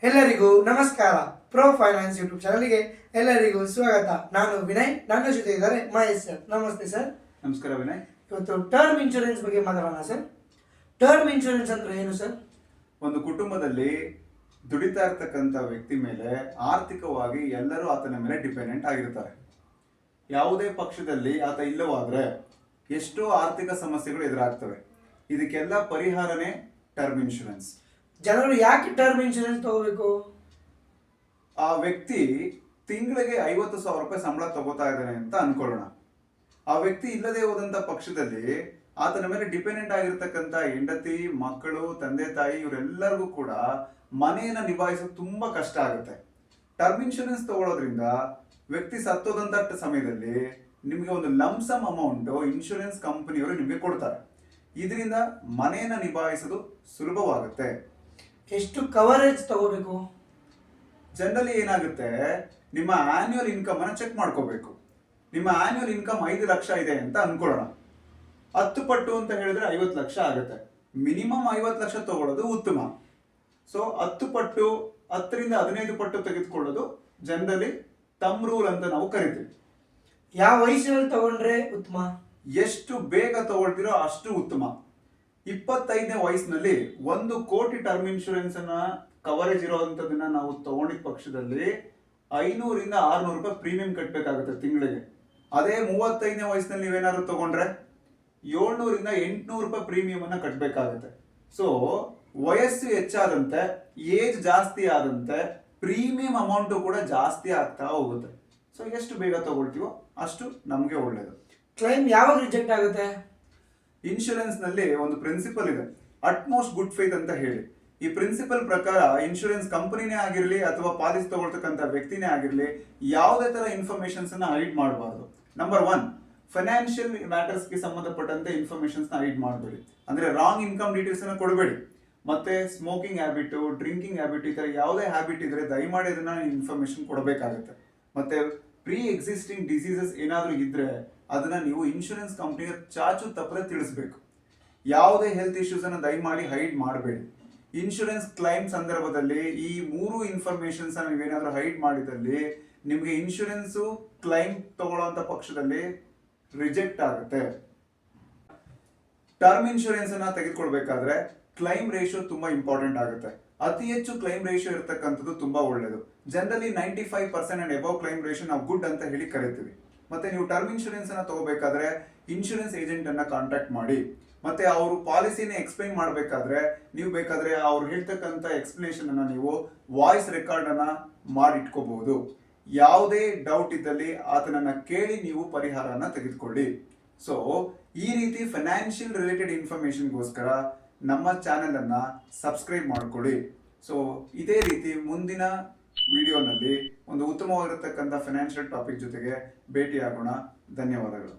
ಎಲ್ಲರಿಗೂ ನಮಸ್ಕಾರ. Pro finance YouTube ಚಾನಲ್ಗೆ ಎಲ್ಲರಿಗೂ ಸ್ವಾಗತ. ನಾನು ವಿನಯ್, ನನ್ನ ಜೊತೆ ಇದ್ದಾರೆ ಮಹೇಶ್ ಸರ್. ನಮಸ್ತೆ ಸರ್. ನಮಸ್ಕಾರ ವಿನಯ್. ಇವತ್ತು ಟರ್ಮ್ ಇನ್ಶೂರೆನ್ಸ್ ಬಗ್ಗೆ ಮಾತಾಡೋಣ ಸರ್. ಟರ್ಮ್ ಇನ್ಶೂರೆನ್ಸ್ ಅಂದ್ರೆ ಏನು ಸರ್? ಒಂದು ಕುಟುಂಬದಲ್ಲಿ ದುಡಿತಾ ಇರ್ತಕ್ಕಂಥ ವ್ಯಕ್ತಿ ಮೇಲೆ ಆರ್ಥಿಕವಾಗಿ ಎಲ್ಲರೂ ಆತನ ಮೇಲೆ ಡಿಪೆಂಡೆಂಟ್ ಆಗಿರ್ತಾರೆ. ಯಾವುದೇ ಪಕ್ಷದಲ್ಲಿ ಆತ ಇಲ್ಲವಾದ್ರೆ ಎಷ್ಟೋ ಆರ್ಥಿಕ ಸಮಸ್ಯೆಗಳು ಎದುರಾಗ್ತವೆ. ಇದಕ್ಕೆಲ್ಲ ಪರಿಹಾರನೇ ಟರ್ಮ್ ಇನ್ಶೂರೆನ್ಸ್. ಜನರು ಯಾಕೆ ಟರ್ಮ್ ಇನ್ಶೂರೆನ್ಸ್ ತಗೋಬೇಕು? ಆ ವ್ಯಕ್ತಿ ತಿಂಗಳಿಗೆ 50,000 ರೂಪಾಯಿ ಸಂಬಳ ತಗೋತಾ ಇದ್ದಾನೆ ಅಂತ ಅನ್ಕೊಳ್ಳೋಣ. ಆ ವ್ಯಕ್ತಿ ಇಲ್ಲದೆ ಹೋದಂತ ಪಕ್ಷದಲ್ಲಿ ಆತನ ಮೇಲೆ ಡಿಪೆಂಡೆಂಟ್ ಆಗಿರ್ತಕ್ಕಂಥ ಹೆಂಡತಿ, ಮಕ್ಕಳು, ತಂದೆ ತಾಯಿ ಇವರೆಲ್ಲರಿಗೂ ಕೂಡ ಮನೆಯನ್ನ ನಿಭಾಯಿಸೋದು ತುಂಬಾ ಕಷ್ಟ ಆಗುತ್ತೆ. ಟರ್ಮ್ ಇನ್ಶೂರೆನ್ಸ್ ತಗೊಳ್ಳೋದ್ರಿಂದ ವ್ಯಕ್ತಿ ಸತ್ತೋದಂತ ಸಮಯದಲ್ಲಿ ನಿಮಗೆ ಒಂದು ಲಂಸಮ್ ಅಮೌಂಟ್ ಇನ್ಶೂರೆನ್ಸ್ ಕಂಪನಿಯವರು ನಿಮಗೆ ಕೊಡ್ತಾರೆ. ಇದರಿಂದ ಮನೆಯನ್ನ ನಿಭಾಯಿಸೋದು ಸುಲಭವಾಗುತ್ತೆ. ಎಷ್ಟು ಕವರೇಜ್ ತಗೋಬೇಕು? ಜನರಲಿ ಏನಾಗುತ್ತೆ, ನಿಮ್ಮ ಆನ್ಯುವಲ್ ಇನ್ಕಮ್ ಅನ್ನ ಚೆಕ್ ಮಾಡ್ಕೋಬೇಕು. ನಿಮ್ಮ ಆನ್ಯುವಲ್ ಇನ್ಕಮ್ 5 ಲಕ್ಷ ಇದೆ ಅಂತ ಅನ್ಕೊಳ್ಳೋಣ. 10 ಪಟ್ಟು ಅಂತ ಹೇಳಿದ್ರೆ 50 ಲಕ್ಷ ಆಗುತ್ತೆ. ಮಿನಿಮಮ್ 50 ಲಕ್ಷ ತಗೊಳ್ಳೋದು ಉತ್ತಮ. ಸೊ 10 ಪಟ್ಟು, 10ರಿಂದ 15 ಪಟ್ಟು ತೆಗೆದುಕೊಳ್ಳೋದು ಜನರಲಿ ತಮ್ ರೂಲ್ ಅಂತ ನಾವು ಕರಿತೀವಿ. ಯಾವ ವಯಸ್ಸಿನಲ್ಲಿ ತಗೊಂಡ್ರೆ ಉತ್ತಮ? ಎಷ್ಟು ಬೇಗ ತಗೊಳ್ತಿರೋ ಅಷ್ಟು ಉತ್ತಮ. 25ನೇ ವಯಸ್ಸಿನಲ್ಲಿ 1 ಕೋಟಿ ಟರ್ಮ್ ಇನ್ಶೂರೆನ್ಸ್ ಅನ್ನ ಕವರೇಜ್ ಇರುವಂತದನ್ನ ನಾವು ತಗೊಂಡಿದ್ದ ಪಕ್ಷದಲ್ಲಿ 500ರಿಂದ 600 ರೂಪಾಯಿ ಪ್ರೀಮಿಯಂ ಕಟ್ಟಬೇಕಾಗುತ್ತೆ ತಿಂಗಳಿಗೆ. ಅದೇ 35ನೇ ವಯಸ್ಸಿನಲ್ಲಿ ನೀವೇನಾದ್ರು ತಗೊಂಡ್ರೆ 700ರಿಂದ 800 ರೂಪಾಯಿ ಪ್ರೀಮಿಯಂ ಅನ್ನ ಕಟ್ಟಬೇಕಾಗುತ್ತೆ. ಸೊ ವಯಸ್ಸು ಹೆಚ್ಚಾದಂತೆ, ಏಜ್ ಜಾಸ್ತಿ ಆದಂತೆ ಪ್ರೀಮಿಯಂ ಅಮೌಂಟ್ ಕೂಡ ಜಾಸ್ತಿ ಆಗ್ತಾ ಹೋಗುತ್ತೆ. ಸೊ ಎಷ್ಟು ಬೇಗ ತಗೊಳ್ತೀವೋ ಅಷ್ಟು ನಮಗೆ ಒಳ್ಳೇದು. ಕ್ಲೈಮ್ ಯಾವಾಗ ರಿಜೆಕ್ಟ್ ಆಗುತ್ತೆ? ಇನ್ಶೂರೆನ್ಸ್ ನಲ್ಲಿ ಒಂದು ಪ್ರಿನ್ಸಿಪಲ್ ಇದೆ, ಅಟ್ಮೋಸ್ಟ್ ಗುಡ್ ಫೇತ್ ಅಂತ ಹೇಳಿ. ಈ ಪ್ರಿನ್ಸಿಪಲ್ ಪ್ರಕಾರ ಇನ್ಶೂರೆನ್ಸ್ ಕಂಪನಿನೇ ಆಗಿರಲಿ ಅಥವಾ ಪಾಲಿಸಿ ತಗೊಳ್ತಕ್ಕಂಥ ವ್ಯಕ್ತಿನೇ ಆಗಿರಲಿ ಯಾವುದೇ ತರ ಇನ್ಫಾರ್ಮೇಶನ್ಸ್ ಅನ್ನ ಹೈಡ್ ಮಾಡಬಾರ್ದು. ನಂಬರ್ 1, ಫೈನಾನ್ಷಿಯಲ್ ಮ್ಯಾಟರ್ಸ್ಗೆ ಸಂಬಂಧಪಟ್ಟಂತೆ ಇನ್ಫಾರ್ಮೇಶನ್ಸ್ ನ ಹೈಡ್ ಮಾಡಬೇಡಿ. ಅಂದ್ರೆ ರಾಂಗ್ ಇನ್ಕಮ್ ಡೀಟೇಲ್ಸ್ ಅನ್ನ ಕೊಡಬೇಡಿ. ಮತ್ತೆ ಸ್ಮೋಕಿಂಗ್ ಹ್ಯಾಬಿಟ್, ಡ್ರಿಂಕಿಂಗ್ ಹ್ಯಾಬಿಟ್, ಈ ತರ ಯಾವುದೇ ಹ್ಯಾಬಿಟ್ ಇದ್ರೆ ದಯಮಾಡಿ ಅದನ್ನ ಇನ್ಫಾರ್ಮೇಶನ್ ಕೊಡಬೇಕಾಗುತ್ತೆ. ಮತ್ತೆ ಪ್ರೀ ಎಕ್ಸಿಸ್ಟಿಂಗ್ ಡಿಸೀಸಸ್ ಏನಾದರೂ ಇದ್ರೆ ಅದನ್ನ ನೀವು ಇನ್ಶೂರೆನ್ಸ್ ಕಂಪ್ನಿಗೆ ಚಾಚು ತಪ್ಪದೆ ತಿಳಿಸಬೇಕು. ಯಾವುದೇ ಹೆಲ್ತ್ ಇಶ್ಯೂಸ್ ಅನ್ನ ದಯಮಾಡಿ ಹೈಡ್ ಮಾಡಬೇಡಿ. ಇನ್ಶೂರೆನ್ಸ್ ಕ್ಲೈಮ್ ಸಂದರ್ಭದಲ್ಲಿ ಈ 3 ಇನ್ಫಾರ್ಮೇಶನ್ಸ್ ನೀವೇನಾದ್ರೂ ಹೈಡ್ ಮಾಡಿದಲ್ಲಿ ನಿಮಗೆ ಇನ್ಶೂರೆನ್ಸ್ ಕ್ಲೈಮ್ ತಗೊಳ್ಳುವಂತ ಪಕ್ಷದಲ್ಲಿ ರಿಜೆಕ್ಟ್ ಆಗುತ್ತೆ. ಟರ್ಮ್ ಇನ್ಶೂರೆನ್ಸ್ ಅನ್ನ ತೆಗೆದುಕೊಳ್ಬೇಕಾದ್ರೆ ಕ್ಲೈಮ್ ರೇಷಿಯೋ ತುಂಬಾ ಇಂಪಾರ್ಟೆಂಟ್ ಆಗುತ್ತೆ. ಅತಿ ಹೆಚ್ಚು ಕ್ಲೈಮ್ ರೇಷಿಯೋ ಇರತಕ್ಕಂಥದ್ದು ತುಂಬಾ ಒಳ್ಳೆಯದು. Generally 95% and above claim ratio ನಾವು ಗುಡ್ ಅಂತ ಹೇಳಿ ಕರಿತೀವಿ. ಮತ್ತೆ ನೀವು ಟರ್ಮ್ ಇನ್ಶೂರೆನ್ಸ್ ಅನ್ನ ತಗೋಬೇಕಾದ್ರೆ ಇನ್ಶೂರೆನ್ಸ್ ಏಜೆಂಟ್ ಅನ್ನ ಕಾಂಟ್ಯಾಕ್ಟ್ ಮಾಡಿ. ಮತ್ತೆ ಅವರು ಪಾಲಿಸಿನ ಎಕ್ಸ್ಪ್ಲೈನ್ ಮಾಡಬೇಕಾದ್ರೆ ನೀವು ಬೇಕಾದ್ರೆ ಅವ್ರು ಹೇಳ್ತಕ್ಕಂಥ ಎಕ್ಸ್ಪ್ಲನೇಷನ್ ಅನ್ನ ನೀವು ವಾಯ್ಸ್ ರೆಕಾರ್ಡ್ ಅನ್ನ ಮಾಡಿಟ್ಕೋಬಹುದು. ಯಾವುದೇ ಡೌಟ್ ಇದ್ದಲ್ಲಿ ಆತನನ್ನ ಕೇಳಿ ನೀವು ಪರಿಹಾರನ ತೆಗೆದುಕೊಳ್ಳಿ. ಸೊ ಈ ರೀತಿ ಫೈನಾನ್ಷಿಯಲ್ ರಿಲೇಟೆಡ್ ಇನ್ಫಾರ್ಮೇಶನ್ಗೋಸ್ಕರ ನಮ್ಮ ಚಾನೆಲ್ ಅನ್ನ ಸಬ್ಸ್ಕ್ರೈಬ್ ಮಾಡ್ಕೊಳ್ಳಿ. ಸೊ ಇದೇ ರೀತಿ ಮುಂದಿನ ವಿಡಿಯೋನಲ್ಲಿ ಒಂದು ಉತ್ತಮವಾಗಿರತಕ್ಕಂಥ ಫೈನಾನ್ಷಿಯಲ್ ಟಾಪಿಕ್ ಜೊತೆಗೆ ಭೇಟಿಯಾಗೋಣ. ಧನ್ಯವಾದಗಳು.